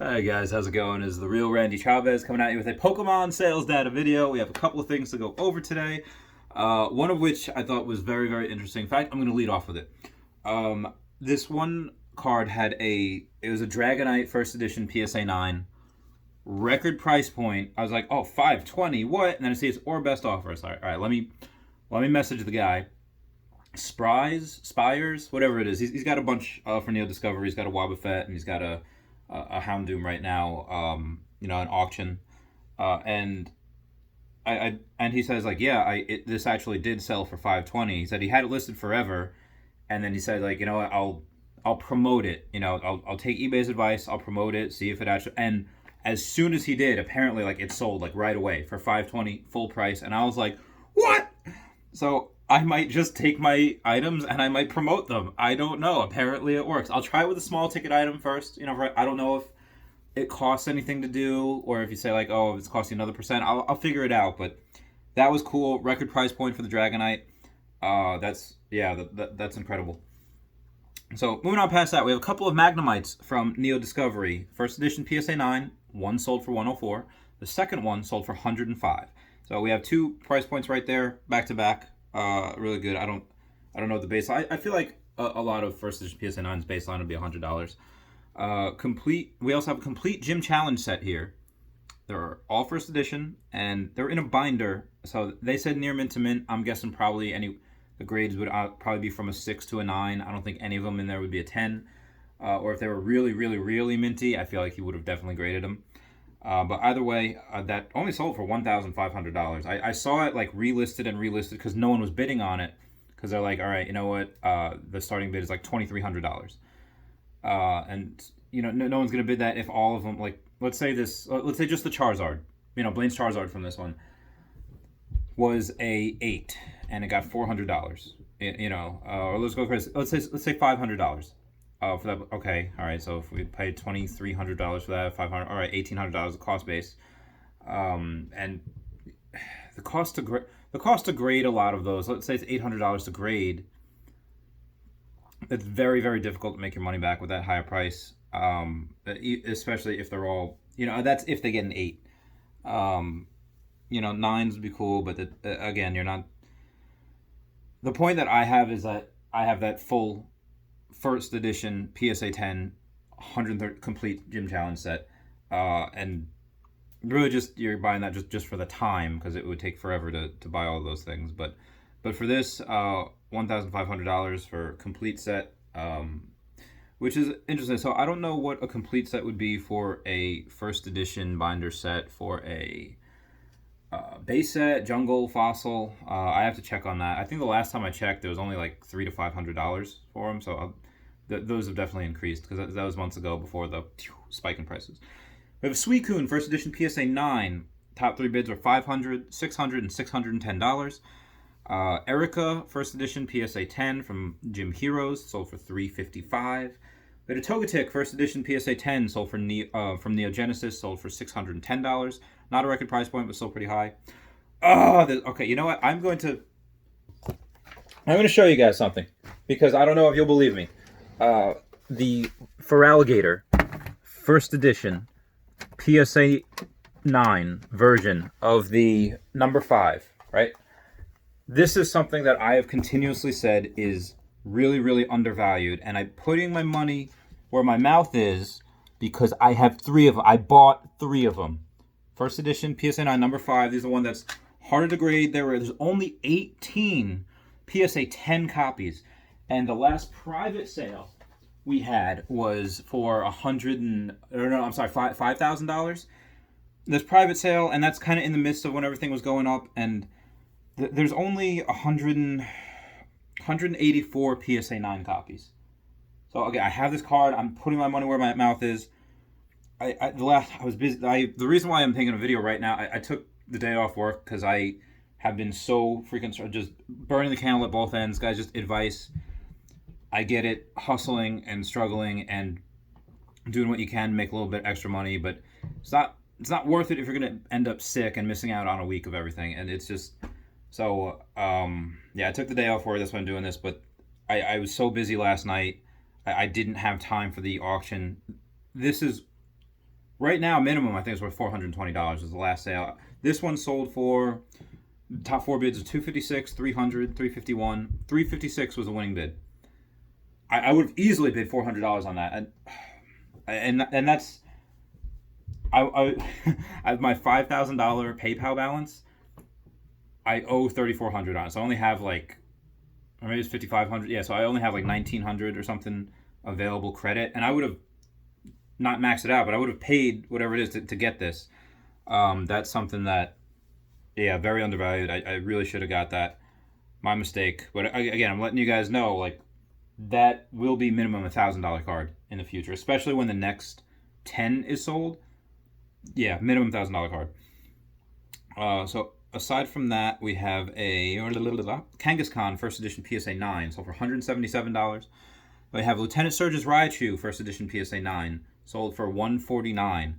Hey guys, how's it going? Is the real Randy Chavez coming at you with a Pokemon sales data video. We have a couple of things to go over today. One of which I thought was very, very interesting. In fact, I'm going to lead off with it. This one card had it was a Dragonite first edition PSA 9 record price point. I was like, oh, 520, what? And then I see it's or best offer. So, all right, let me message the guy. Spires, whatever it is. He's got a bunch for Neo Discovery. He's got a Wobbuffet and he's got a Houndoom right now. An auction, and and he says like, yeah, this actually did sell for 520. He said he had it listed forever, and then he said like, I'll promote it. I'll take eBay's advice. I'll promote it. See if it actually. And as soon as he did, apparently like it sold like right away for 520 full price, and I was like, what? So I might just take my items and I might promote them. I don't know. Apparently it works. I'll try it with a small ticket item first. I don't know if it costs anything to do or if you say like, oh, it's costing another percent. I'll figure it out. But that was cool. Record price point for the Dragonite. That's incredible. So moving on past that, we have a couple of Magnemites from Neo Discovery. First edition PSA 9, one sold for 104. The second one sold for 105. So we have two price points right there, back to back. Really good. I don't know the baseline. I feel like a lot of first edition PSA 9's baseline would be $100. Complete. We also have a complete gym challenge set here. They're all first edition, and they're in a binder. So they said near mint to mint. I'm guessing probably the grades would probably be from a 6 to a 9. I don't think any of them in there would be a 10. Or if they were really, really, really minty, I feel like he would have definitely graded them. But either way, that only sold for $1,500. I saw it like relisted because no one was bidding on it. Because they're like, all right, you know what? The starting bid is like $2,300. And no one's gonna bid that if all of them like let's say just the Charizard, Blaine's Charizard from this one was a 8 and it got $400. Or let's go crazy. Let's say $500. For that, okay, all right. So if we paid $2,300 for that, 500, all right, $1,800 the cost base, and the cost to grade a lot of those. Let's say it's $800 to grade. It's very, very difficult to make your money back with that higher price, especially if they're all, that's if they get an 8. Nines would be cool, but again, you're not. The point that I have is that I have that full first edition PSA 10 130 complete gym challenge set, and really just you're buying that just for the time because it would take forever to buy all those things. But for this, $1,500 for complete set, which is interesting. So I don't know what a complete set would be for a first edition binder set for a base set, jungle, fossil. I have to check on that. I think the last time I checked, it was only like $300 to $500 for them. So those have definitely increased because that was months ago before the spike in prices. We have Suicune first edition PSA 9. Top three bids are $500, $600, and $610. Erica first edition PSA 10 from Gym Heroes sold for $355. We had a Togetic first edition PSA 10 sold from Neo Genesis sold for $610. Not a record price point, but still pretty high. Okay, you know what? I'm going to show you guys something because I don't know if you'll believe me. The Feraligatr first edition PSA 9 version of the number 5, right? This is something that I have continuously said is really, really undervalued, and I'm putting my money where my mouth is because I have 3 of them. I bought 3 of them. First edition PSA 9 number 5. These are the one that's harder to grade. There's only 18 PSA 10 copies, and the last private sale we had was for $5,000. This private sale, and that's kind of in the midst of when everything was going up, and there's only 184 PSA 9 copies. So okay, I have this card. I'm putting my money where my mouth is. I was busy. The reason why I'm making a video right now, I took the day off work because I have been so freaking just burning the candle at both ends, guys. Just advice. I get it, hustling and struggling and doing what you can to make a little bit extra money, but it's not worth it if you're gonna end up sick and missing out on a week of everything. And it's just so I took the day off work. That's why I'm doing this. But I was so busy last night. I didn't have time for the auction. This is right now, minimum I think it's worth $420 is the last sale. This one sold for top four bids of 256, 300, 351. 356 was the winning bid. I would have easily bid $400 on that, and that's I my $5,000 PayPal balance. I owe $3,400 on it, so I only have like, or maybe it's $5,500. Yeah, so I only have like $1,900 or something available credit, and I would have not maxed it out, but I would have paid whatever it is to get this. That's something that, yeah, very undervalued. I really should have got that. My mistake. But again, I'm letting you guys know, like, that will be minimum $1,000 card in the future, especially when the next 10 is sold. Yeah, minimum $1,000 card. So aside from that, we have a Kangaskhan First Edition PSA 9, sold for $177. We have Lieutenant Surge's Raichu First Edition PSA 9, sold for $149.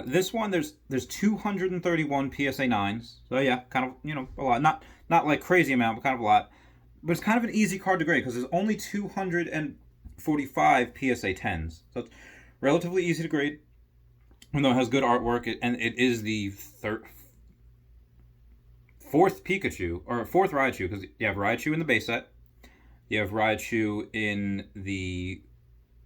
This one, there's 231 PSA 9s, so yeah, kind of, a lot. Not like crazy amount, but kind of a lot. But it's kind of an easy card to grade because there's only 245 PSA 10s, so it's relatively easy to grade. Even though it has good artwork, and it is the fourth Pikachu, or fourth Raichu, because you have Raichu in the base set, you have Raichu in the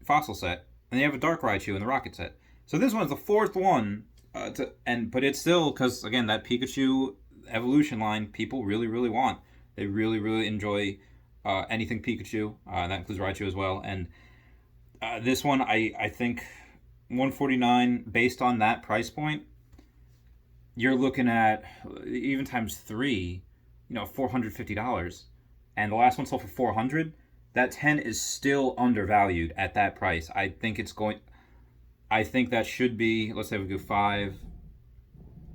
fossil set, and you have a Dark Raichu in the rocket set. So this one's the fourth one, but it's still, because again, that Pikachu evolution line people really, really want. They really, really enjoy anything Pikachu. That includes Raichu as well. And this one, I think $149 based on that price point, you're looking at even times three, $450. And the last one sold for $400. That 10 is still undervalued at that price. I think that should be, let's say we go $5.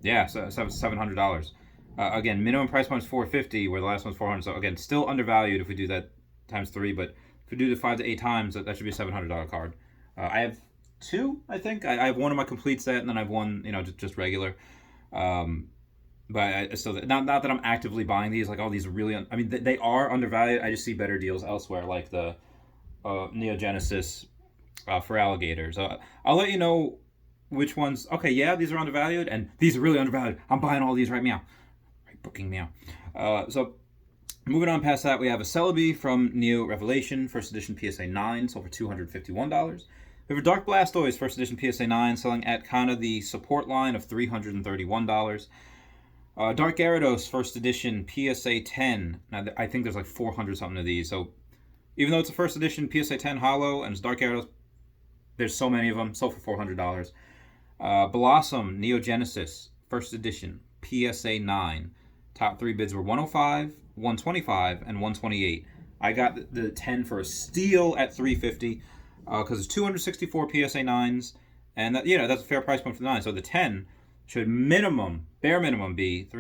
Yeah, so $700. Again, minimum price point is $450, where the last one's $400. So again, still undervalued if we do that times three. But if we do the 5 to 8 times, that should be a $700 card. I have two, I think. I have one in my complete set, and then I have one, just regular. But I still, not that I'm actively buying these. Like, all these are really, they are undervalued. I just see better deals elsewhere, like the Neo Genesis for alligators. I'll let you know which ones. Okay, yeah, these are undervalued, and these are really undervalued. I'm buying all these right meow. Right, booking meow. So moving on past that, we have a Celebi from Neo Revelation, First Edition PSA 9, sold for $251. We have a Dark Blastoise First Edition PSA 9, selling at kind of the support line of $331. Dark Gyarados First Edition PSA 10. Now, I think there's like 400 something of these. So even though it's a First Edition PSA 10 holo and it's Dark Gyarados, there's so many of them. Sold for $400. Blossom Neo Genesis First Edition PSA 9. Top three bids were $105, $125, and $128. I got the 10 for a steal at $350 because it's 264 PSA 9s, and that's a fair price point for the 9. So the 10 should bare minimum be so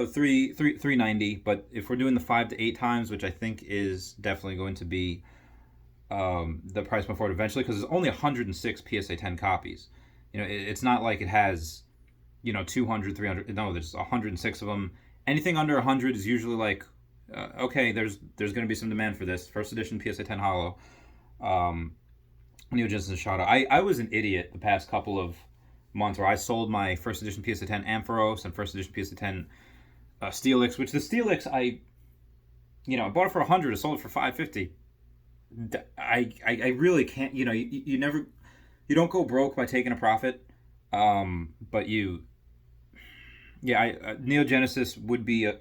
$390. But if we're doing the 5 to 8 times, which I think is definitely going to be the price point for it eventually, because there's only 106 PSA 10 copies. It's not like it has 200, 300. No, there's 106 of them. Anything under 100 is usually like, okay, there's going to be some demand for this. First Edition PSA 10 holo. Neo Genesis Shadow. I was an idiot the past couple of months where I sold my First Edition PSA 10 Ampharos and First Edition PSA 10 Steelix, which the Steelix I bought it for $100, I sold it for $550. I really can't, you never, you don't go broke by taking a profit, but Neo Genesis would be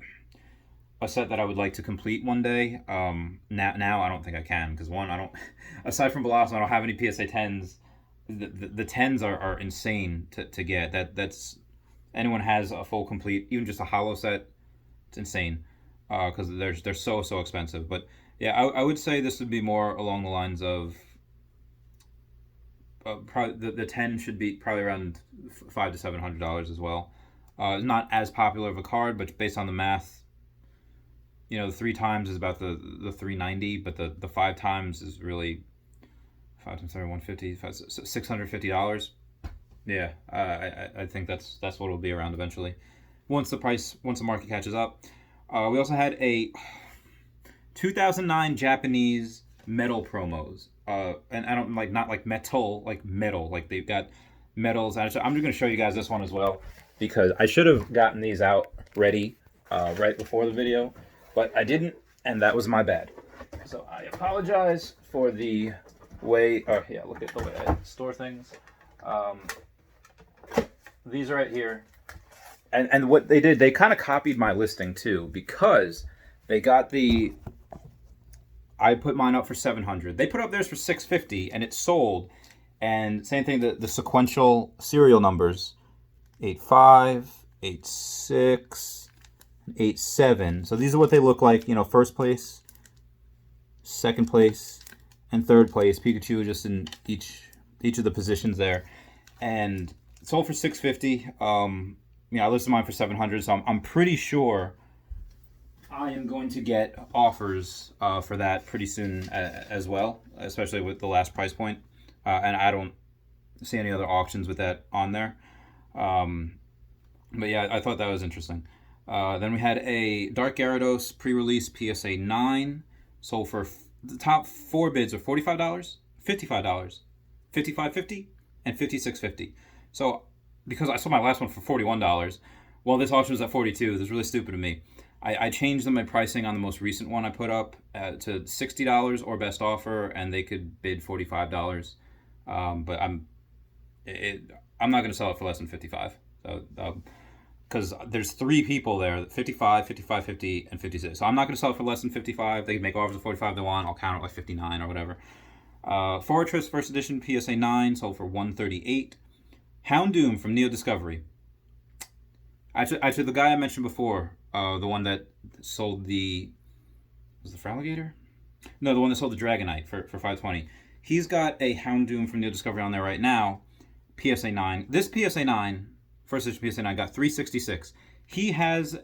a set that I would like to complete one day. Now I don't think I can, because one, I don't, aside from Blossom, I don't have any PSA 10s. The 10s are insane to get. That's anyone has a full complete, even just a holo set, it's insane, because they're so expensive. But yeah, I would say this would be more along the lines of probably the 10 should be probably around $500 to $700 as well. Not as popular of a card, but based on the math, the 3 times is about the $390, but the 5 times is really 5 times 30, $150, $650. Yeah, I think that's what it'll be around eventually, once the market catches up. We also had a 2009 Japanese metal promos. and I don't like, not like metal, like metal. Like they've got metals. I'm just going to show you guys this one as well, because I should have gotten these out ready right before the video, but I didn't, and that was my bad. So I apologize for the way. Oh yeah, look at the way I store things. These are right here. And what they did, they kind of copied my listing too, because they got the, I put mine up for 700. They put up theirs for 650, and it sold. And same thing, the sequential serial numbers, 85, 86, 87. So these are what they look like, you know, first place, second place, and third place. Pikachu just in each of the positions there. And it sold for 650. I listed mine for 700, so I'm pretty sure I am going to get offers for that pretty soon as well, especially with the last price point. And I don't see any other auctions with that on there. But yeah, I thought that was interesting. Then we had a Dark Gyarados pre-release PSA 9, sold for the top 4 bids are $45, $55, $55.50, and $56.50. So because I sold my last one for $41, well, this auction was at $42. This is really stupid of me. I changed my pricing on the most recent one I put up to $60 or best offer, and they could bid $45. But I'm not going to sell it for less than $55. So because there's 3 people there, 55, 55, 50, and 56. So I'm not going to sell it for less than 55. They can make offers of 45 they want. I'll count it like 59 or whatever. Fortress First Edition PSA 9 sold for $138. Houndoom from Neo Discovery. Actually, the guy I mentioned before, the one that sold was the Fraligator? No, the one that sold the Dragonite for $520. He's got a Houndoom from Neo Discovery on there right now, PSA 9. This PSA 9, First Edition PSA 9, got $366. He has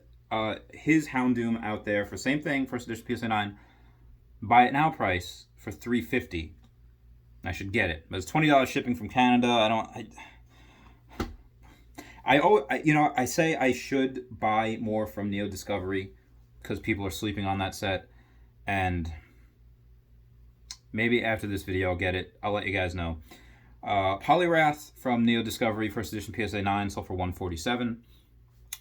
his Houndoom out there for same thing, First Edition PSA 9, buy it now price for $350. I should get it, but it's $20 shipping from Canada. I say I should buy more from Neo Discovery because people are sleeping on that set, and maybe after this video I'll get it. I'll let you guys know. Poliwrath from Neo Discovery First Edition PSA 9 sold for $147.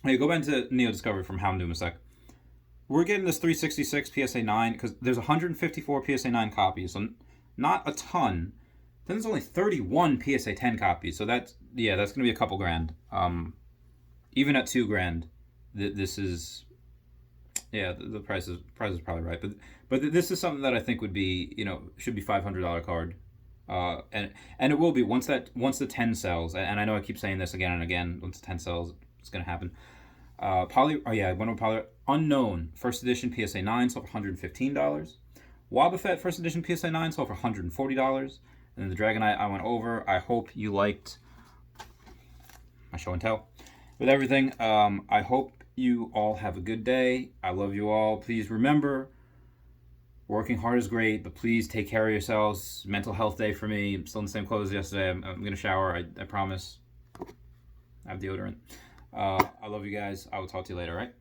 Hey, go back to Neo Discovery from Houndoom a sec. We're getting this 366 PSA 9 because there's 154 PSA 9 copies, so not a ton. Then there's only 31 PSA 10 copies, so that's going to be a couple grand. Even at $2,000, this is, the price is probably right. But this is something that I think would be, should be $500 card. And it will be once the 10 sells, and I know I keep saying this again and again. Once the 10 sells, it's going to happen. Unknown First Edition PSA 9 sold for $115. Wobbuffet First Edition PSA 9 sold for $140. And then the Dragonite I went over. I hope you liked my show and tell with everything. I hope you all have a good day. I love you all. Please remember, working hard is great, but please take care of yourselves. Mental health day for me. I'm still in the same clothes as yesterday. I'm going to shower. I promise. I have deodorant. I love you guys. I will talk to you later, all right?